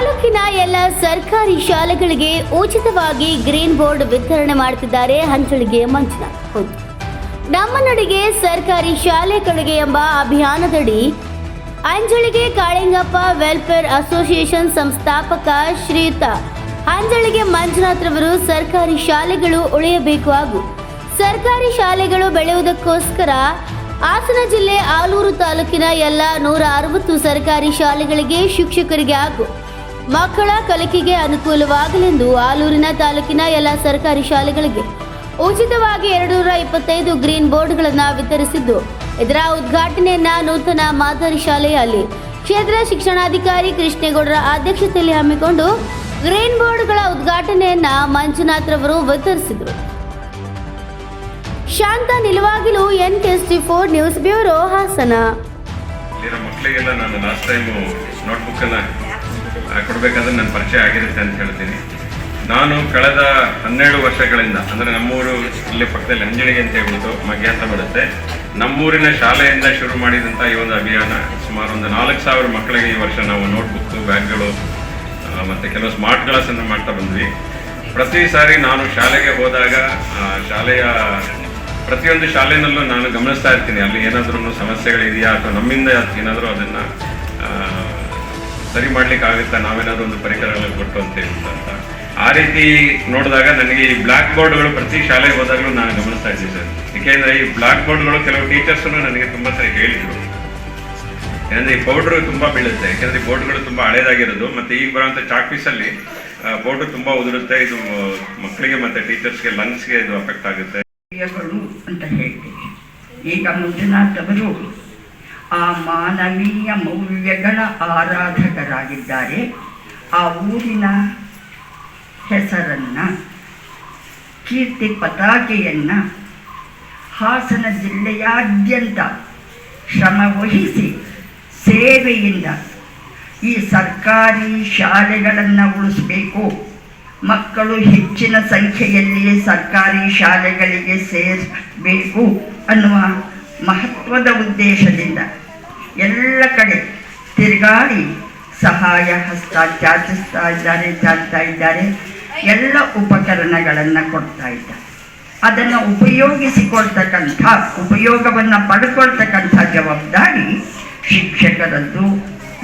ತಾಲೂಕಿನ ಎಲ್ಲ ಸರ್ಕಾರಿ ಶಾಲೆಗಳಿಗೆ ಉಚಿತವಾಗಿ ಗ್ರೀನ್ ಬೋರ್ಡ್ ವಿತರಣೆ ಮಾಡುತ್ತಿದ್ದಾರೆ ಹಂಚಳಿಗೆ ಮಂಜುನಾಥ್. ಹೌದು, ನಮ್ಮ ನಡಿಗೆ ಸರ್ಕಾರಿ ಶಾಲೆಗಳಿಗೆ ಎಂಬ ಅಭಿಯಾನದಡಿ ಅಂಜಳಿಗೆ ಕಾಳಿಂಗಪ್ಪ ವೆಲ್ಫೇರ್ ಅಸೋಸಿಯೇಷನ್ ಸಂಸ್ಥಾಪಕ ಶ್ರೀಯುತ ಅಂಜಳಿಗೆ ಮಂಜುನಾಥ್ ರವರು ಸರ್ಕಾರಿ ಶಾಲೆಗಳು ಉಳಿಯಬೇಕು ಹಾಗೂ ಸರ್ಕಾರಿ ಶಾಲೆಗಳು ಬೆಳೆಯುವುದಕ್ಕೋಸ್ಕರ ಹಾಸನ ಜಿಲ್ಲೆ ಆಲೂರು ತಾಲೂಕಿನ ಎಲ್ಲ 160 ಸರ್ಕಾರಿ ಶಾಲೆಗಳಿಗೆ ಶಿಕ್ಷಕರಿಗೆ ಹಾಗೂ ಮಕ್ಕಳ ಕಲಿಕೆಗೆ ಅನುಕೂಲವಾಗಲೆಂದು ಆಲೂರಿನ ತಾಲೂಕಿನ ಎಲ್ಲ ಸರ್ಕಾರಿ ಶಾಲೆಗಳಿಗೆ ಉಚಿತವಾಗಿ 225 ಗ್ರೀನ್ ಬೋರ್ಡ್ಗಳನ್ನು ವಿತರಿಸಿದ್ದು, ಇದರ ಉದ್ಘಾಟನೆಯನ್ನ ನೂತನ ಮಾದರಿ ಶಾಲೆಯಲ್ಲಿ ಕ್ಷೇತ್ರ ಶಿಕ್ಷಣಾಧಿಕಾರಿ ಕೃಷ್ಣೇಗೌಡರ ಅಧ್ಯಕ್ಷತೆಯಲ್ಲಿ ಹಮ್ಮಿಕೊಂಡು ಗ್ರೀನ್ ಬೋರ್ಡ್ಗಳ ಉದ್ಘಾಟನೆಯನ್ನ ಮಂಜುನಾಥ್ ರವರು ವಿತರಿಸಿದರು. ಶಾಂತ ನಿಲುವಾಗಿಲು NK64 ನ್ಯೂಸ್ ಬ್ಯೂರೋ ಹಾಸನ. ಮಕ್ಕಳಿಗೆಲ್ಲ ನಾನು ಲಾಸ್ಟ್ ಟೈಮ್ ನೋಟ್ಬುಕ್ ಎಲ್ಲ ಕೊಡಬೇಕಾದ್ರೆ ನನ್ನ ಪರಿಚಯ ಆಗಿರುತ್ತೆ ಅಂತ ಹೇಳ್ತೀನಿ. ನಾನು ಕಳೆದ 12 ವರ್ಷಗಳಿಂದ, ಅಂದರೆ ನಮ್ಮೂರು ಇಲ್ಲಿ ಪಕ್ಕದಲ್ಲಿ ಅಂಜಳಿಗೆ ಅಂತ ಹೇಳ್ಬಿಟ್ಟು ಮಗ್ಗೆ ಅಂತ ಬರುತ್ತೆ, ನಮ್ಮೂರಿನ ಶಾಲೆಯಿಂದ ಶುರು ಮಾಡಿದಂಥ ಈ ಒಂದು ಅಭಿಯಾನ ಸುಮಾರು ಒಂದು 4000 ಮಕ್ಕಳಿಗೆ ಈ ವರ್ಷ ನಾವು ನೋಟ್ಬುಕ್ಕು, ಬ್ಯಾಗ್ಗಳು ಮತ್ತು ಕೆಲವು ಸ್ಮಾರ್ಟ್ ಕ್ಲಾಸನ್ನು ಮಾಡ್ತಾ ಬಂದ್ವಿ. ಪ್ರತಿ ಸಾರಿ ನಾನು ಶಾಲೆಗೆ ಹೋದಾಗ ಶಾಲೆಯ ಪ್ರತಿಯೊಂದು ಶಾಲೆಯಲ್ಲೂ ನಾನು ಗಮನಿಸ್ತಾ ಇರ್ತೀನಿ, ಅಲ್ಲಿ ಏನಾದ್ರೂ ಸಮಸ್ಯೆಗಳಿದೆಯಾ ಅಥವಾ ನಮ್ಮಿಂದ ಏನಾದರೂ ಅದನ್ನು ಸರಿ ಮಾಡಲಿಕ್ಕಾಗುತ್ತಾ, ನಾವೇನಾದರೂ ಒಂದು ಪರಿಕರಗಳನ್ನು ಕೊಟ್ಟು ಅಂತ ಹೇಳ್ತಾ ಆ ರೀತಿ ನೋಡಿದಾಗ ನನಗೆ ಈ ಬ್ಲ್ಯಾಕ್ ಬೋರ್ಡ್ಗಳು ಪ್ರತಿ ಶಾಲೆಗೆ ಹೋದಾಗಲೂ ನಾನು ಗಮನಿಸ್ತಾ ಇದ್ದೀನಿ ಸರ್. ಏಕೆಂದರೆ ಈ ಬ್ಲ್ಯಾಕ್ ಬೋರ್ಡ್ಗಳು ಕೆಲವು ಟೀಚರ್ಸು ನನಗೆ ತುಂಬ ಸರಿ ಹೇಳಿದರು, ಏನಂದರೆ ಈ ಪೌಡ್ರು ತುಂಬ ಬೀಳುತ್ತೆ, ಯಾಕೆಂದರೆ ಈ ಬೋರ್ಡ್ಗಳು ತುಂಬ ಹಳೇದಾಗಿರೋದು, ಮತ್ತು ಈಗ ಬರೋಂಥ ಚಾಕ್ ಪೀಸಲ್ಲಿ ಬೋರ್ಡು ತುಂಬ ಉದುರುತ್ತೆ, ಇದು ಮಕ್ಕಳಿಗೆ ಮತ್ತು ಟೀಚರ್ಸ್ಗೆ ಲಂಗ್ಸ್ಗೆ ಇದು ಅಫೆಕ್ಟ್ ಆಗುತ್ತೆ ಅಂತ ಹೇಳ್ತೀವಿ. ಈಗ ಮಂಜುನಾಥ್ ಅವರು ಆ ಮಾನವೀಯ ಮೌಲ್ಯಗಳ ಆರಾಧಕರಾಗಿದ್ದಾರೆ. ಆ ಊರಿನ ಹೆಸರನ್ನು, ಕೀರ್ತಿ ಪತಾಕೆಯನ್ನು ಹಾಸನ ಜಿಲ್ಲೆಯಾದ್ಯಂತ ಶ್ರಮವಹಿಸಿ ಸೇವೆಯಿಂದ ಈ ಸರ್ಕಾರಿ ಶಾಲೆಗಳನ್ನು ಉಳಿಸಬೇಕು, ಮಕ್ಕಳು ಹೆಚ್ಚಿನ ಸಂಖ್ಯೆಯಲ್ಲಿ ಸರ್ಕಾರಿ ಶಾಲೆಗಳಿಗೆ ಸೇರಿಸಬೇಕು ಅನ್ನುವ ಮಹತ್ವದ ಉದ್ದೇಶದಿಂದ ಎಲ್ಲ ಕಡೆ ತಿರುಗಾಡಿ ಸಹಾಯ ಹಸ್ತ ಚಾಚ್ತಾ ಇದ್ದಾರೆ. ಎಲ್ಲ ಉಪಕರಣಗಳನ್ನು ಕೊಡ್ತಾ ಇದ್ದಾರೆ. ಅದನ್ನು ಉಪಯೋಗವನ್ನು ಪಡ್ಕೊಳ್ತಕ್ಕಂಥ ಜವಾಬ್ದಾರಿ ಶಿಕ್ಷಕರದ್ದು,